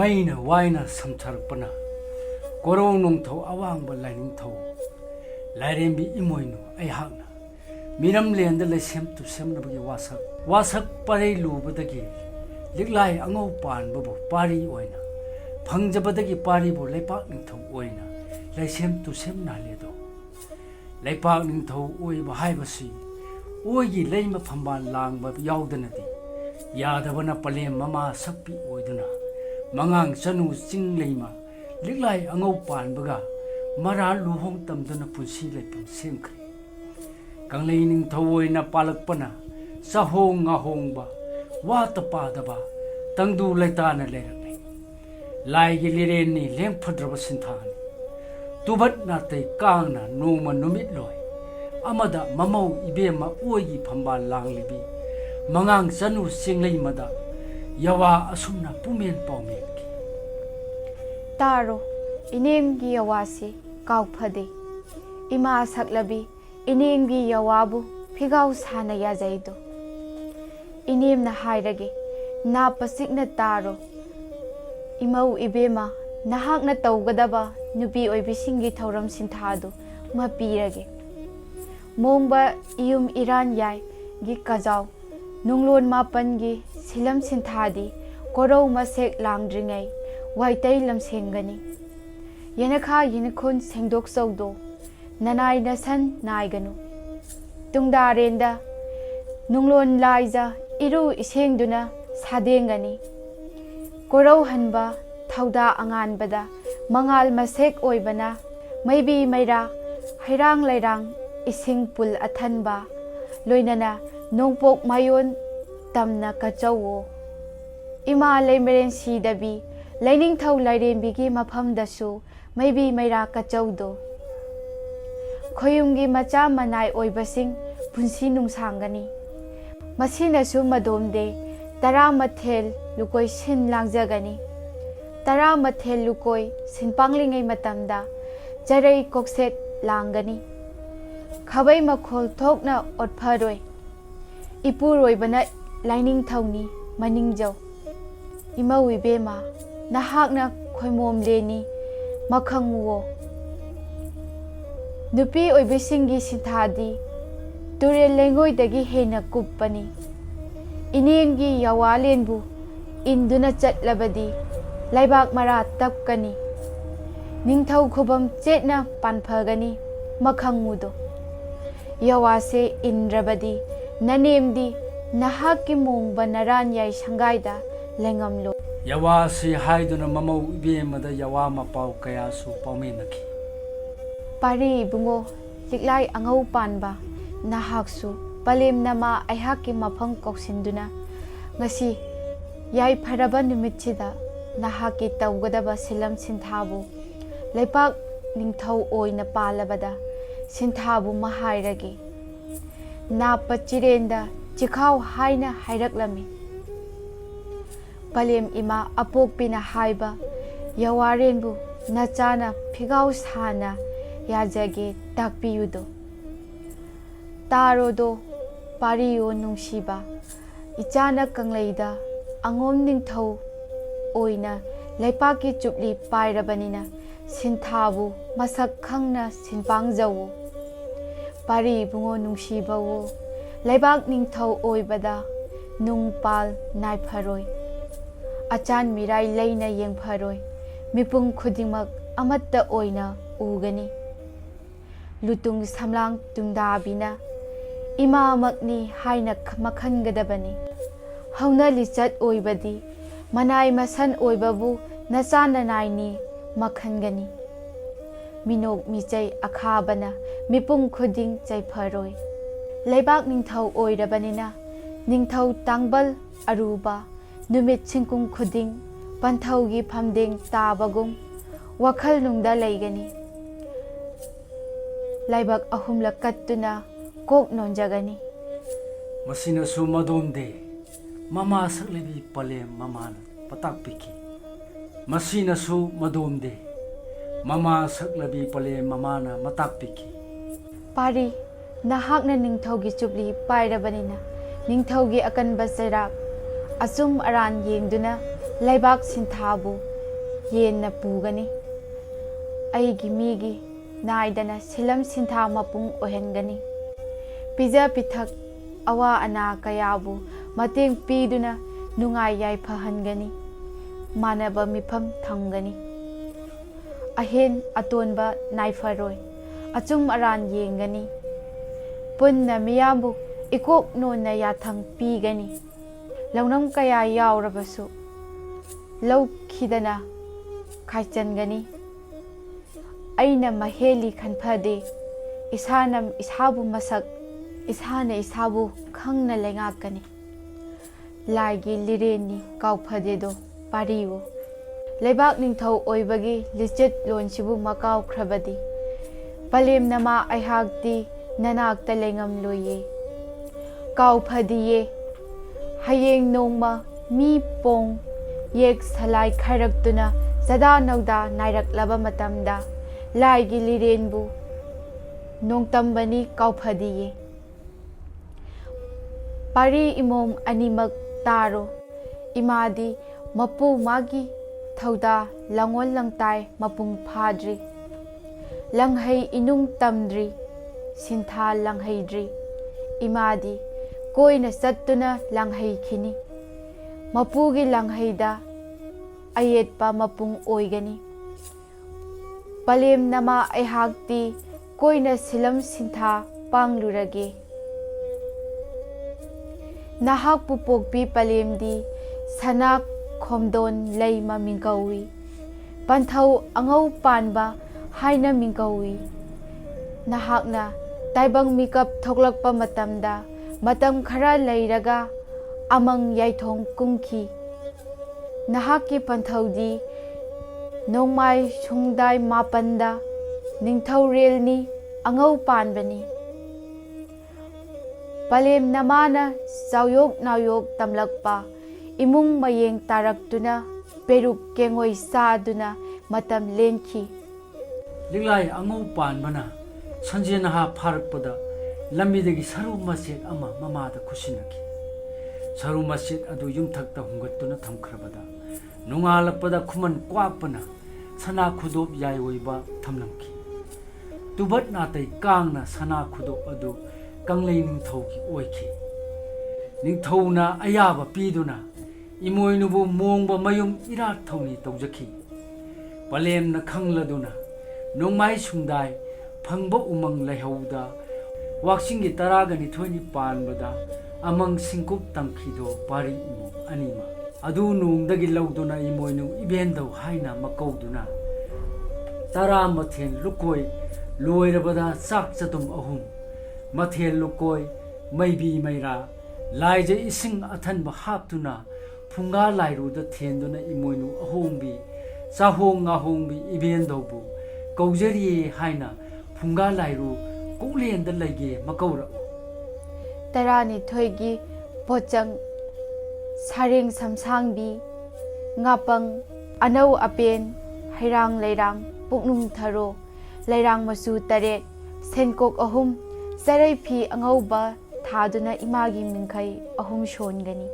Maina waina samtharpana Korou nungthau awangba laining thau Lairembi EMOINU aihakna Miram lenda le sem tu semnabagi wasak parei lubadagi liglai angau panbabu pari oina Pangjabadagi pari bu leipak ningthau oina lai sem tu semna ledo Leipak ningthau oiba haibasi oigi leima phamban langba yaudana di Yadavana palem mama sakpi oiduna Mangang chanu ching leima liglai angau panbaga mara luhong tamdana punsi leipam semkhri Kanglei ningthau oina palakpana sahong ngahongba wata padaba tangdu laitana lerakni Lai gi lireni lengphadraba sinthani Tubat na tei kangna noma numit loi Amada mamau ibema oigi phamban langlibi Mangang chanu singlei mada yawa asumna pumen paumetki Taro inengi yawasi kaupade Ima saklabi inengi yawabu phigau sana yazaido Inem na hairage na pasikna taro Imau ibema nahak na tawgadaba nubi oibisingi thauram sinthadu mapirage Mongba iyum iran yai gi kajau Nunglon mapan gi silam sinthadi korou masek langdringai waitai lamsengani Yanakha yinakhon sengdok sawdo Nanai nasan naiganu Tungdarenda Nunglon laiza iru isengduna sadengani Korou hanba thauda anganbada mangal masek oibana maybi maira hairang lairang ising pul athanba loinana nongpok mayon tamna kachawo Ima leimeren sidabi laining thau lairembi gi maphamdasu maybi maira kachawdo Khoyumgi macha manai oibasing punsi nungsangani Masinasu madomde taramathel lukoi sin langjagani taramathel lukoi sinpanglingai matamda jarai kokset langani Khabai makhol thokna otpharoi Ipuroi bana lining thawni maningjau Imawi bema nahakna khoimom leni makhangwo Nupi oibisingi sinthadi Ture lengoi dagi hena kuppani Inengi yawalenbu induna chatlabadi laibak mara tapkani Ningthau khubam chetna panphagani makhangmudo Yawase indrabadi nanemdi nahaki mongba naran yai sangaida lengamlo Yawase haiduna mamau ibemada yawa mapau kayasu paumenaki Pari bungo liklai angau panba nahaksu palem nama aihaki mafang koksinduna ngasi yai pharaba numitchida nahaki tawgadaba silam sinthabu leipak ningthau oina palabada sinthabu mahairagi na pachirenda chikhau haina hairaklami palem ima apokpina haiba yawarenbu nachana phigau sana yajage takpiyudo Tarodo pariyo nungsiba Ichana kangleida angom ningthau oina leipaki chupli pairabanina sinthabu masak khangna sinpangjawo Pari bungo nungsibawo leibak ningthau oibada nungpal naipharoi Achan mirai leina yengpharoi mipung khudingmak amatta oina ugani Lutung samlang tungdabina Ima makni haina makhangadabani Hauna lichat oibadi Manai masan oibabu Nasana naini makhangani Minog mijay akhabana Mipung khuding jay pharoi Leibak ningthau oirabanina Ningthau tangbal aruba Numit singkung khuding Panthaugi phamdeng tabagum Wakhal nungda laigani Laibak ahumlak kattuna kok nonjagani Masinasu madomde mama saklebi palem mamana patakpiki Masinasu madomde mama saklebi palem mamana matakpiki Pari nahakna ningthaugi chupli pairabanina ningthaugi akanba sairak asum aran yengduna laibak sinthabu ꯌꯦꯟꯅ ꯄꯨꯒꯅꯤ ꯑꯩꯒꯤ ꯃꯤꯒꯤ ꯅꯥꯏꯗꯅ ꯁꯤꯂꯝ ꯁꯤꯟꯊꯥ ꯃꯄꯨꯡ ꯑꯣꯏꯍꯟꯒꯅꯤ ꯄꯤꯖ ꯄꯤꯊꯛ ꯑꯋꯥ ꯑꯅꯥ ꯀꯌꯥꯕꯨ ꯃꯇꯦꯡ ꯄꯤꯗꯨꯅ ꯅꯨꯡꯉꯥꯏ ꯌꯥꯏꯐꯍꯟꯒꯅꯤ ꯃꯥꯟꯅꯕ ꯃꯤꯐꯝ ꯊꯝꯒꯅꯤ ꯑꯍꯦꯟ ꯑꯇꯣꯟꯕ ꯅꯥꯏꯐꯔꯣꯏ ꯑꯆꯨꯝ ꯑꯔꯥꯟ ꯌꯦꯡꯒꯅꯤ ꯄꯨꯟꯅ ꯃꯤꯌꯥꯝꯕꯨ ꯏꯀꯣꯛ ꯅꯣꯟꯅ ꯌꯥꯊꯪ ꯄꯤꯒꯅꯤ ꯂꯧꯅꯝ ꯀꯌꯥ ꯌꯥꯎꯔꯕꯁꯨ ꯂꯧꯈꯤꯗꯅ ꯈꯥꯏꯆꯟꯒꯅꯤ ꯑꯩꯅ ꯃꯍꯦꯜꯂꯤ ꯈꯟꯐꯗꯦ ꯏꯁꯥꯅ ꯏꯁꯥꯕꯨ ꯃꯁꯛ ꯏꯁꯥꯅ ꯏꯁꯥꯕꯨ ꯈꯪꯅ ꯂꯩꯉꯥꯛꯀꯅꯤ ꯂꯥꯏꯒꯤ ꯂꯤꯔꯦꯟꯅꯤ ꯀꯥꯎꯐꯗꯦꯗꯣ ꯄꯥꯔꯤꯕꯨ ꯂꯩꯕꯥꯛ ꯅꯤꯡꯊꯧ ꯑꯣꯏꯕꯒꯤ ꯂꯤꯆꯠ ꯂꯣꯟꯁꯤꯕꯨ ꯃꯀꯥꯎꯈ꯭ꯔꯕꯗꯤ ꯄꯂꯦꯝ ꯅꯃꯥ ꯑꯩꯍꯥꯛꯇꯤ ꯅꯅꯥꯛꯇ ꯂꯩꯉꯝꯂꯣꯏꯌꯦ ꯀꯥꯎꯐꯗꯤꯌꯦ ꯍꯌꯦꯡ ꯅꯣꯡꯃ ꯃꯤ ꯄꯣꯡ ꯌꯦꯛ ꯁꯂꯥꯏ ꯈꯥꯏꯔꯛꯇꯨꯅ ꯆꯗꯥ ꯅꯧꯗꯥ ꯅꯥꯏꯔꯛꯂꯕ ꯃꯇꯝꯗ ꯂꯥꯏꯒꯤ ꯂꯤꯔꯦꯟꯕꯨ ꯅꯣꯡꯇꯝꯕꯅꯤ ꯀꯥꯎꯐꯗꯤꯌꯦ ꯄꯥꯔꯤ ꯏꯃꯣꯝ ꯑꯅꯤꯃꯛ ꯇꯥꯔꯣ ꯏꯃꯥꯗꯤ ꯃꯄꯨ ꯃꯥꯒꯤ ꯊꯧꯗꯥ ꯂꯪꯑꯣꯜ ꯂꯪꯇꯥꯏ ꯃꯄꯨꯡ ꯐꯥꯗ꯭ꯔꯤ ꯂꯪꯍꯩ ꯏꯅꯨꯡ ꯇꯝꯗ꯭ꯔꯤ ꯁꯤꯟꯊꯥ ꯂꯪꯍꯩꯗ꯭ꯔꯤ ꯏꯃꯥꯗꯤ ꯀꯣꯏꯅ ꯆꯠꯇꯨꯅ ꯂꯪꯍꯩꯈꯤꯅꯤ ꯃꯄꯨꯒꯤ ꯂꯪꯍꯩꯗ ꯑꯌꯦꯠꯄ ꯃꯄꯨꯡ ꯑꯣꯏꯒꯅꯤ ꯄꯂꯦꯝ ꯅꯃꯥ ꯑꯩꯍꯥꯛꯇꯤ ꯀꯣꯏꯅ ꯁꯤꯂꯝ ꯁꯤꯟꯊꯥ ꯄꯥꯡꯂꯨꯔꯒꯦ ꯅꯍꯥꯛꯄꯨ ꯄꯣꯛꯄꯤ ꯄꯂꯦꯝꯗꯤ ꯁꯅꯥ ꯈꯣꯝꯗꯣꯟ ꯂꯩ ꯃꯃꯤꯡ ꯀꯧꯏ ꯄꯟꯊꯧ ꯑꯉꯧ ꯄꯥꯟꯕ ꯍꯥꯏꯅ ꯃꯤꯡꯀꯧꯏ ꯅꯍꯥꯛꯅ ꯇꯥꯏꯕꯪ ꯃꯤꯀꯞ ꯊꯣꯛꯂꯛꯄ ꯃꯇꯝꯗ ꯃꯇꯝ ꯈꯔ ꯂꯩꯔꯒ ꯑꯃꯪ ꯌꯥꯏꯊꯣꯡ ꯀꯨꯝꯈꯤ ꯅꯍꯥꯛꯀꯤ ꯄꯟꯊꯧꯗꯤ ꯅꯣꯡꯃꯥꯏ ꯁꯨꯡꯗꯥꯏ ꯃꯥꯄꯟꯗ ꯅꯤꯡꯊꯧꯔꯦꯜꯅꯤ ꯑꯉꯧ ꯄꯥꯟꯕꯅꯤ ꯄꯂꯦꯝ ꯅꯃꯥꯅ ꯆꯥꯎꯌꯣꯛ ꯅꯥꯎꯌꯣꯛ ꯇꯝꯂꯛꯄ ꯏꯃꯨꯡ ꯃꯌꯦꯡ ꯇꯥꯔꯛꯇꯨꯅ ꯄꯦꯔꯨꯛ ꯀꯦꯡꯉꯣꯏ ꯆꯥꯗꯨꯅ ꯃꯇꯝ ꯂꯦꯟꯈꯤ ꯂꯤꯛꯂꯥꯏ ꯑꯉꯧ ꯄꯥꯟꯕꯅ ꯁꯟꯖꯦꯅꯍꯥ ꯐꯥꯔꯛꯄꯗ ꯂꯝꯕꯤꯗꯒꯤ ꯁꯔꯨ ꯃꯆꯦꯠ ꯑꯃ ꯃꯃꯥꯗ ꯈꯨꯠꯁꯤꯟꯅꯈꯤ ꯁꯔꯨ ꯃꯆꯦꯠ ꯑꯗꯨ ꯌꯨꯝꯊꯛꯇ ꯍꯨꯡꯒꯠꯇꯨꯅ ꯊꯝꯈ꯭ꯔꯕꯗ ꯅꯣꯡꯉꯥꯜꯂꯛꯄꯗ ꯈꯨꯃꯟ ꯀ꯭ꯋꯥꯛꯄꯅ ꯁꯅꯥ ꯈꯨꯗꯣꯞ ꯌꯥꯏꯑꯣꯏꯕ ꯊꯝꯂꯝꯈꯤ ꯇꯨꯕꯠ ꯅꯥꯇꯩ ꯀꯥꯡꯅ ꯁꯅꯥ ꯈꯨꯗꯣꯞ ꯑꯗꯨ ꯀꯪꯂꯩ ꯅꯤꯡꯊꯧꯒꯤ ꯑꯣꯏꯈꯤ ꯅꯤꯡꯊꯧꯅ ꯑꯌꯥꯕ ꯄꯤꯗꯨꯅ ꯏꯃꯣꯏꯅꯨꯕꯨ ꯃꯣꯡꯕ ꯃꯌꯨꯝ ꯏꯔꯥꯠ ꯊꯧꯅꯤ ꯇꯧꯖꯈꯤ ꯄꯂꯦꯝꯅ ꯈꯪꯂꯗꯨꯅ ꯅꯣꯡꯃꯥꯏ ꯁꯨꯡꯗꯥꯏ ꯐꯪꯕ ꯎꯃꯪ ꯂꯩꯍꯧꯗ ꯋꯥꯛꯆꯤꯡꯒꯤ 12 ꯄꯥꯟꯕꯗ ꯑꯃꯪ ꯁꯤꯡꯀꯨꯞ ꯇꯝꯈꯤꯗꯣ ꯄꯥꯔꯤ ꯏꯃꯣꯝ ꯑꯅꯤꯃꯛ ꯑꯗꯨ ꯅꯣꯡꯗꯒꯤ ꯂꯧꯗꯨꯅ ꯏꯃꯣꯏꯅꯨ ꯏꯕꯦꯟꯗꯧ ꯍꯥꯏꯅ ꯃꯀꯧꯗꯨꯅ 10 ꯂꯨꯀꯣꯏ ꯂꯣꯏꯔꯕꯗ ꯆꯥꯛ ꯆꯗꯨꯝ 3 ꯃꯊꯦꯜ ꯂꯨꯀꯣꯏ ꯃꯩꯕꯤ ꯃꯩꯔꯥ ꯂꯥꯏꯖ ꯏꯁꯤꯡ ꯑꯊꯟꯕ ꯍꯥꯞꯇꯨꯅ ꯐꯨꯡꯒꯥ ꯂꯥꯏꯔꯨꯗ ꯊꯦꯟꯗꯨꯅ ꯏꯃꯣꯏꯅꯨ ꯑꯍꯣꯡꯕꯤ ꯆꯥꯍꯣꯡ ꯉꯥꯍꯣꯡꯕꯤ ꯏꯕꯦꯟꯗꯧꯕꯨ ꯀꯧꯖꯔꯤꯌꯦ ꯍꯥꯏꯅ ꯐꯨꯡꯒꯥ ꯂꯥꯏꯔꯨ ꯀꯣꯛꯂꯦꯟꯗ ꯂꯩꯒꯦ ꯃꯀꯧꯔꯛꯎ 12ꯒꯤ ꯄꯣꯠꯆꯪ ꯁꯥꯔꯦꯡ ꯁꯝꯁꯥꯡꯕꯤ ꯉꯥꯄꯪ ꯑꯅꯧ ꯑꯄꯦꯟ ꯍꯩꯔꯥꯡ ꯂꯩꯔꯥꯡ ꯄꯨꯛꯅꯨꯡ ꯊꯔꯣ ꯂꯩꯔꯥꯡ ꯃꯆꯨ 8 ꯁꯦꯟꯀꯣꯛ 3 ꯆꯔꯩ ꯐꯤ ꯑꯉꯧꯕ ꯊꯥꯗꯨꯅ ꯏꯃꯥꯒꯤ ꯃꯤꯡꯈꯩ 3 ꯁꯣꯟꯒꯅꯤ